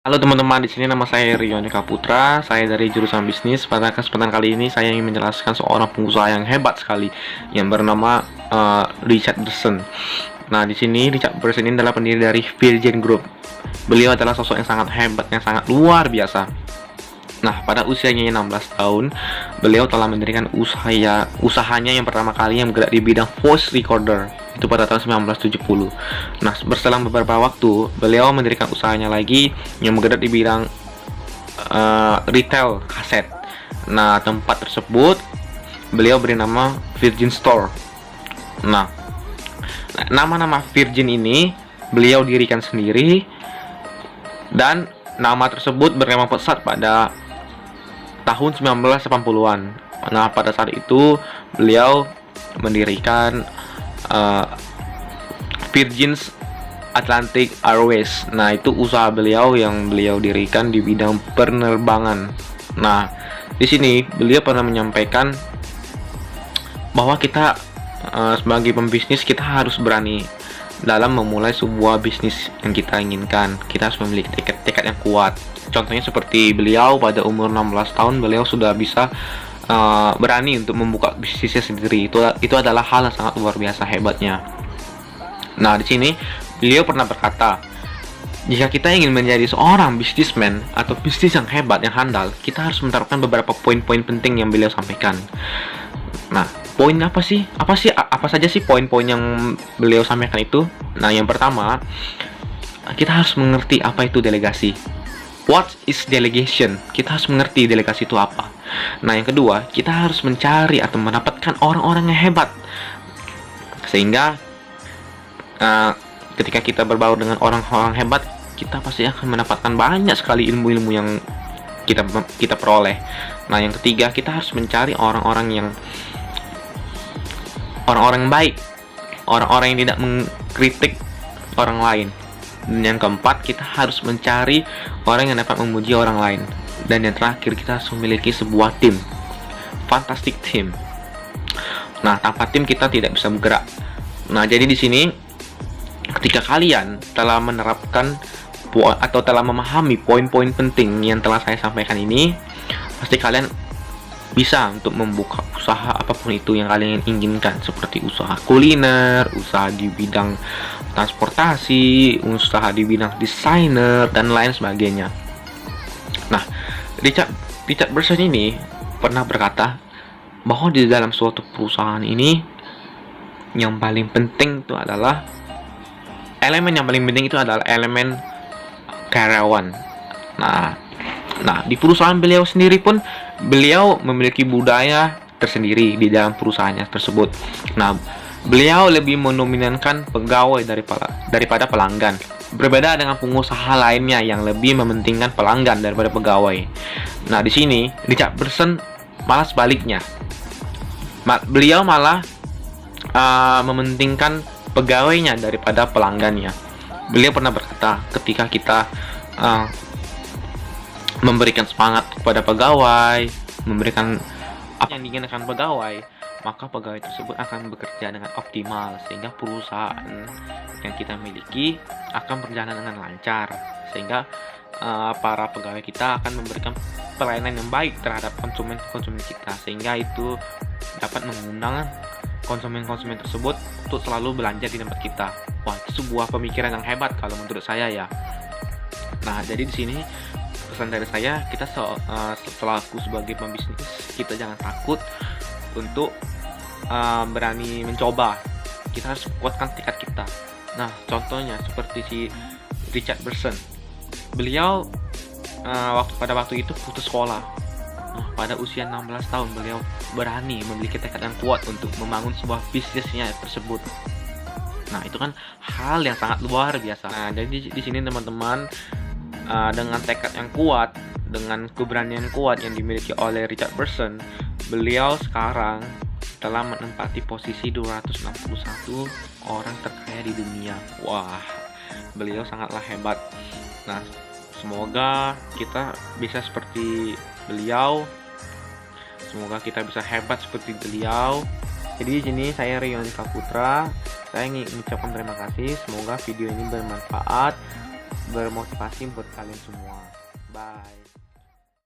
Halo teman-teman, di sini nama saya Rioni Kaputra. Saya dari jurusan bisnis. Pada kesempatan kali ini saya ingin menjelaskan seorang pengusaha yang hebat sekali yang bernama Richard Branson. Nah, di sini Richard Branson ini adalah pendiri dari Virgin Group. Beliau adalah sosok yang sangat hebat, yang sangat luar biasa. Nah, pada usianya 16 tahun, beliau telah mendirikan usahanya yang pertama kali yang bergerak di bidang voice recorder. Itu pada tahun 1970. Nah, berselang beberapa waktu, beliau mendirikan usahanya lagi yang bergerak di bidang retail kaset. Nah, tempat tersebut beliau beri nama Virgin Store. Nah, nama-nama Virgin ini beliau dirikan sendiri dan nama tersebut bernama pesat pada tahun 1980-an. Nah, pada saat itu beliau mendirikan Virgin Atlantic Airways. Nah, itu usaha beliau yang beliau dirikan di bidang penerbangan. Nah, di sini beliau pernah menyampaikan bahwa kita sebagai pembisnis kita harus berani dalam memulai sebuah bisnis yang kita inginkan. Kita harus memiliki tekad yang kuat. Contohnya seperti beliau pada umur 16 tahun beliau sudah bisa berani untuk membuka bisnisnya sendiri. Itu adalah hal yang sangat luar biasa hebatnya. Nah, di sini beliau pernah berkata, jika kita ingin menjadi seorang bisnismen atau bisnis yang hebat, yang handal, kita harus menerapkan beberapa poin-poin penting yang beliau sampaikan. Nah, poin apa sih? Apa saja sih poin-poin yang beliau sampaikan itu? Nah, yang pertama, kita harus mengerti apa itu delegasi. What is delegation? Kita harus mengerti delegasi itu apa. Nah, yang kedua, kita harus mencari atau mendapatkan orang-orang yang hebat. Sehingga ketika kita berbaur dengan orang-orang hebat, kita pasti akan mendapatkan banyak sekali ilmu-ilmu yang kita peroleh. Nah, yang ketiga, kita harus mencari orang-orang yang baik, orang-orang yang tidak mengkritik orang lain. Dan yang keempat, kita harus mencari orang yang dapat memuji orang lain. Dan yang terakhir, kita harus memiliki sebuah tim, fantastic team. Nah, tanpa tim kita tidak bisa bergerak. Nah, jadi di sini ketika kalian telah menerapkan atau telah memahami poin-poin penting yang telah saya sampaikan ini, pasti kalian bisa untuk membuka usaha apapun itu yang kalian inginkan, seperti usaha kuliner, usaha di bidang transportasi, usaha di bidang desainer, dan lain sebagainya. Nah, Richard Branson ini pernah berkata bahwa di dalam suatu perusahaan ini yang paling penting itu adalah elemen karyawan. Nah, di perusahaan beliau sendiri pun beliau memiliki budaya tersendiri di dalam perusahaannya tersebut. Nah, beliau lebih mendominankan pegawai daripada pelanggan. Berbeda dengan pengusaha lainnya yang lebih mementingkan pelanggan daripada pegawai. Nah, di sini Richard Branson malah sebaliknya. Beliau malah mementingkan pegawainya daripada pelanggannya. Beliau pernah berkata, ketika kita memberikan semangat kepada pegawai, memberikan apa yang diinginkan pegawai, maka pegawai tersebut akan bekerja dengan optimal, sehingga perusahaan yang kita miliki akan berjalan dengan lancar, sehingga para pegawai kita akan memberikan pelayanan yang baik terhadap konsumen kita, sehingga itu dapat mengundang konsumen tersebut untuk selalu belanja di tempat kita. Wah, itu sebuah pemikiran yang hebat kalau menurut saya ya. Nah, jadi di sini pesan dari saya, kita selaku sebagai pembisnis, kita jangan takut untuk berani mencoba. Kita harus kuatkan tekad kita. Nah, contohnya seperti si Richard Branson. Beliau pada waktu itu putus sekolah. Nah, pada usia 16 tahun beliau berani memiliki tekad yang kuat untuk membangun sebuah bisnisnya tersebut. Nah, itu kan hal yang sangat luar biasa. Nah, jadi di sini teman-teman, dengan tekad yang kuat, dengan keberanian kuat yang dimiliki oleh Richard Branson, beliau sekarang telah menempati posisi 261 orang terkaya di dunia. Wah, beliau sangatlah hebat. Nah, semoga kita bisa seperti beliau. Semoga kita bisa hebat seperti beliau. Jadi di sini saya Rioni Kaputra. Saya ingin mengucapkan terima kasih. Semoga video ini bermanfaat. bermotivasi buat kalian semua. Bye.